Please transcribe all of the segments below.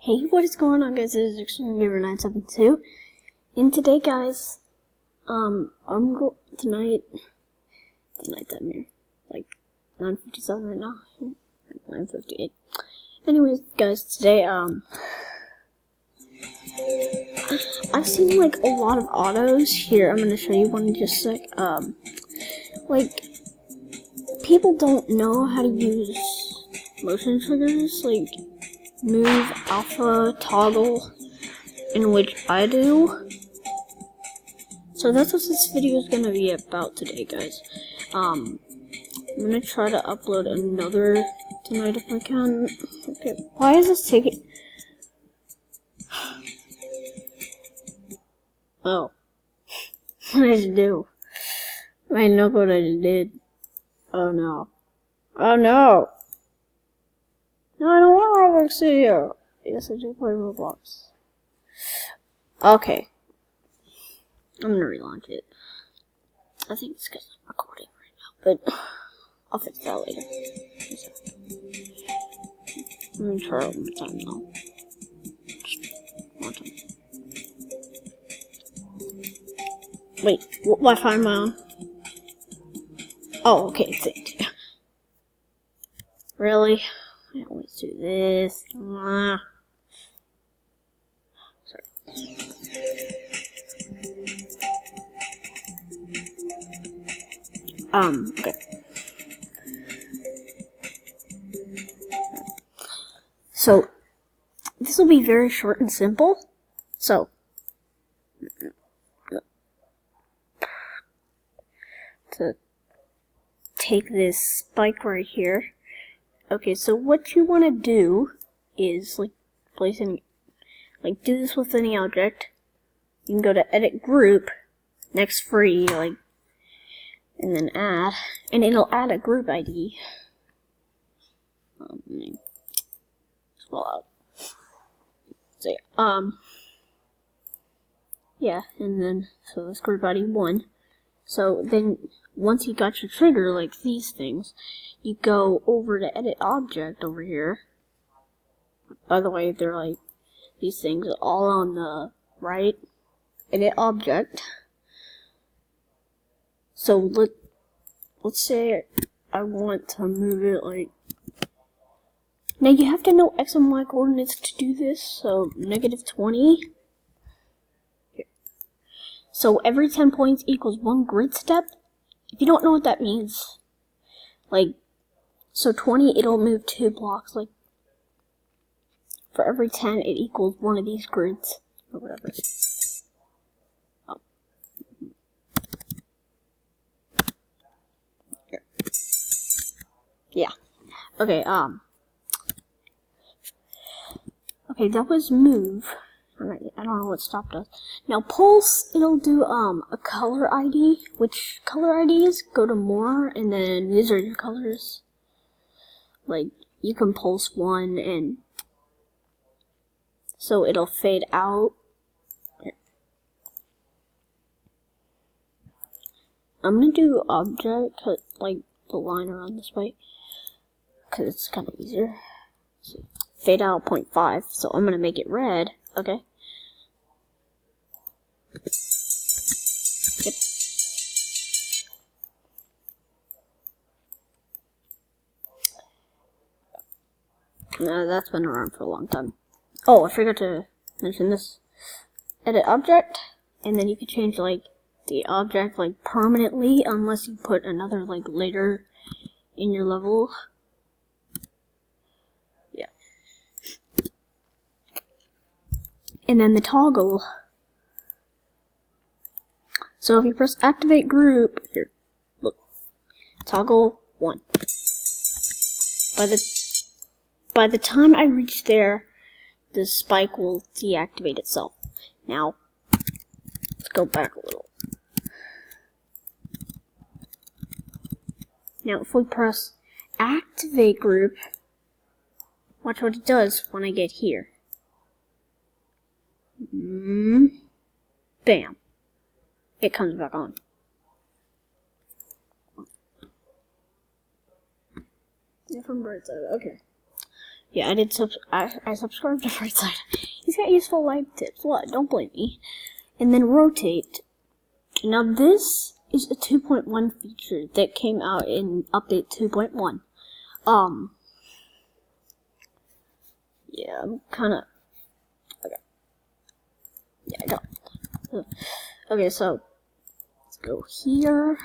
Hey, what is going on, guys? This is Extreme Gamer 972, and today, guys, tonight I'm here, like 9:57 right now, 9:58. Anyways, guys, today I've seen like a lot of autos here. I'm gonna show you one in just a sec. Like people don't know how to use motion triggers, like move, alpha, toggle, in which I do. So that's what this video is gonna be about today, guys. I'm gonna try to upload another tonight if I can. Okay, why is this taking? Oh, what did I just do? I know what I just did. Oh no. Oh no! No, I don't want Roblox Studio. Yes, I do play Roblox. Okay. I'm gonna relaunch it. I think it's because I'm recording right now, but I'll fix that later. I'm gonna try it one more time now. One time. Wait, what Wi-Fi am I on? Oh, okay, it's it. Really? I always do this. Sorry. Okay. So, this will be very short and simple. So, to take this spike right here. Okay, so what you want to do is, like, place any, like, do this with any object. You can go to edit group, next free, like, and then add, and it'll add a group ID. Scroll out. So, yeah, and then, so this group ID 1. So then, once you got your trigger, like these things, you go over to edit object over here. By the way, they're like, these things are all on the right. Edit object. So let's say I want to move it like, now you have to know X and Y coordinates to do this, so -20. So every 10 points equals 1 grid step. If you don't know what that means, like, so 20, it'll move 2 blocks, like, for every 10, it equals 1 of these grids, or whatever. Oh. Here. Yeah. Okay, okay, that was move. I don't know what stop does. Now pulse, it'll do a color ID, which color IDs go to more, and then these are your colors. Like, you can pulse 1, and so it'll fade out. Here. I'm gonna do object, like the line around this way, because it's kind of easier. So, fade out 0.5, so I'm gonna make it red. Okay. Yep. No, that's been around for a long time. Oh, I forgot to mention this. Edit object, and then you can change like the object like permanently, unless you put another like later in your level. Yeah. And then the toggle. So if you press activate group, here, look, toggle 1. By the time I reach there, the spike will deactivate itself. Now, let's go back a little. Now, if we press activate group, watch what it does when I get here. Bam. It comes back on. Different bird's eye. Okay. Yeah, I subscribed to Brightside. He's got useful life tips. What? Don't blame me. And then rotate. Now this is a 2.1 feature that came out in update 2.1. Yeah, I'm kinda... Okay. Yeah, I got it. Okay, so... let's go here.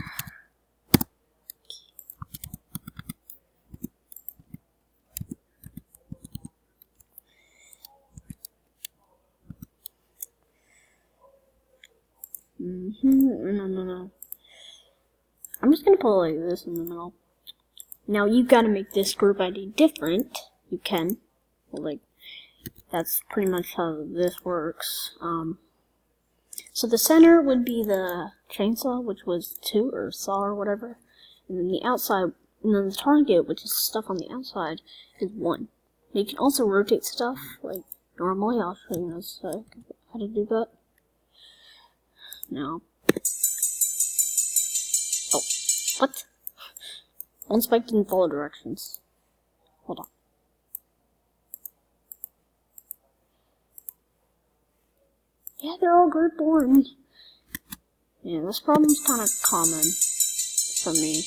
No. I'm just gonna put like this in the middle. Now you've got to make this group ID different. You can. Well, like, that's pretty much how this works. So the center would be the chainsaw, which was 2, or saw, or whatever. And then the outside, and then the target, which is stuff on the outside, is 1. You can also rotate stuff, like normally. I'll show you in a sec how to do that. Now. Oh, what? One spike didn't follow directions. Hold on. Yeah, they're all group born. Yeah, this problem's kind of common for me.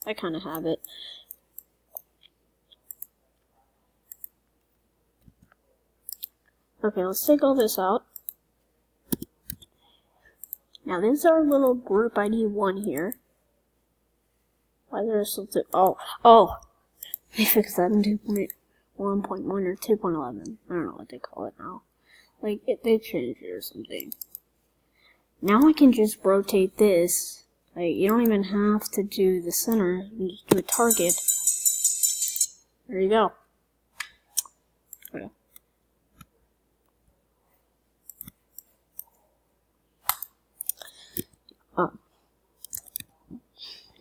I kind of have it. Okay, let's take all this out. Now, this is our little group ID 1 here. Why is there something? Oh! They fixed that in 2.1.1 or 2.11. I don't know what they call it now. Like, they changed it or something. Now I can just rotate this. Like, you don't even have to do the center. You just do a target. There you go. Okay.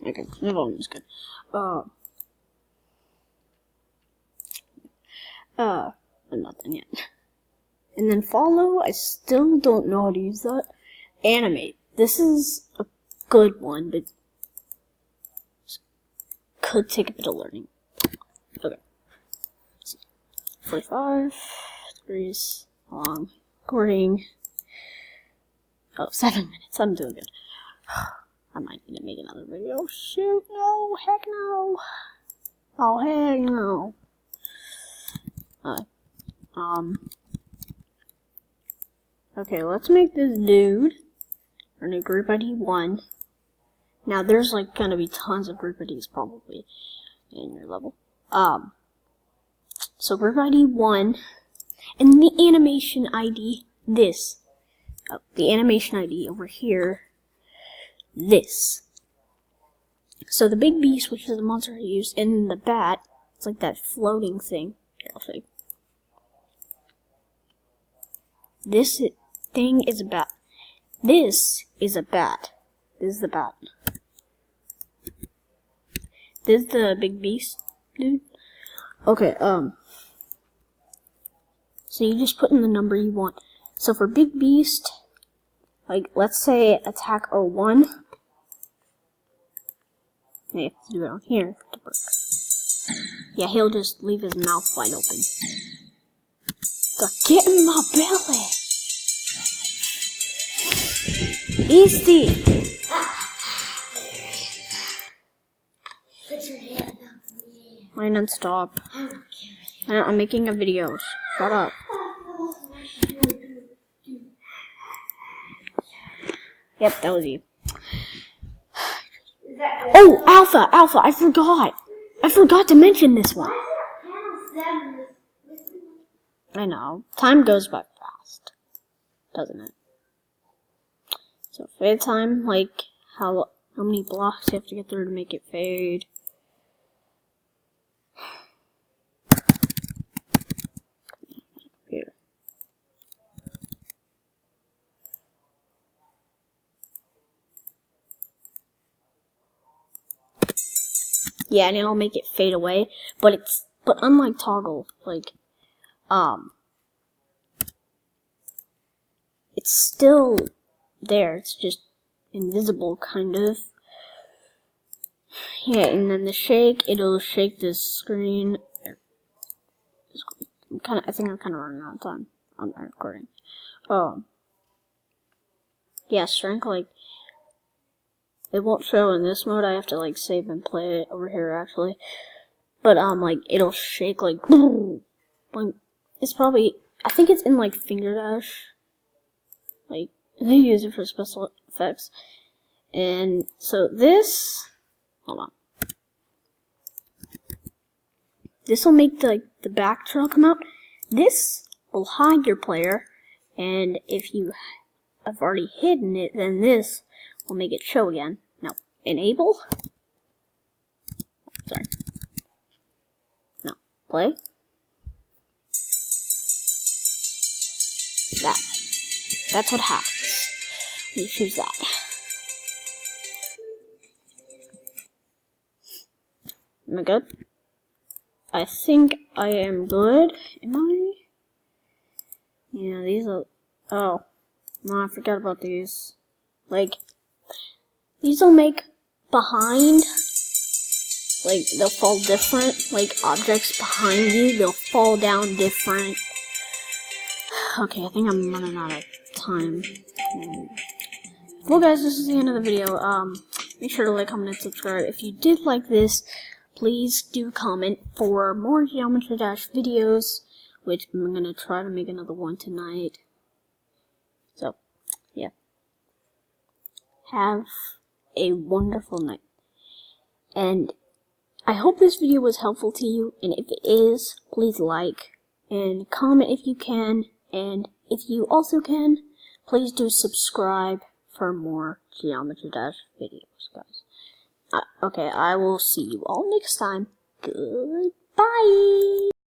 Okay, the volume is good. I'm not done yet. And then follow, I still don't know how to use that. Animate. This is a good one, but could take a bit of learning. Okay. 45 degrees long. Recording. Oh, 7 minutes. I'm doing good. I might need to make another video. Shoot, no, heck no. Oh, heck no. Okay, let's make this dude our new group ID 1. Now, there's like gonna be tons of group IDs probably in your level. So group ID 1, and the animation ID, this. The animation ID over here, this. So the big beast, which is the monster I used, and the bat, it's like that floating thing. Here, I'll show you. This thing is a bat. This is a bat. This is the bat. This is the big beast, dude. Okay, so you just put in the number you want. So for big beast, like, let's say attack 01. You have to do it on here to work. Yeah, he'll just leave his mouth wide open. So get in my belly! Easty! Why not stop? I'm making a video. Shut up. Yep, that was you. Oh, Alpha! I forgot to mention this one. I know. Time goes by fast, doesn't it? So fade time, like how many blocks you have to get through to make it fade. Here. Yeah, and it'll make it fade away, but unlike toggle, like, it's still there, it's just invisible, kind of. Yeah, and then the shake, it'll shake this screen. I think I'm kind of running out of time on my recording. Yeah, strength, like, it won't show in this mode. I have to, like, save and play it over here, actually. But, like, it'll shake, like, it's probably, I think it's in, like, Finger Dash. Like, they use it for special effects. And so this, hold on. This will make the back trail come out. This will hide your player, and if you have already hidden it, then this will make it show again. Now, enable. Sorry. No, play. That's what happens. You choose that. Am I good? I think I am good. Am I? Yeah, these are... Oh. No, I forgot about these. Like, these will make behind... Like, they'll fall different. Like, objects behind you, they'll fall down different. Okay, I think I'm running out of time. Well, guys, this is the end of the video. Make sure to like, comment, and subscribe. If you did like this, please do comment for more Geometry Dash videos, which I'm gonna try to make another one tonight. So, yeah. Have a wonderful night. And I hope this video was helpful to you, and if it is, please like and comment if you can, and if you also can, please do subscribe for more Geometry Dash videos, guys. Okay, I will see you all next time. Goodbye!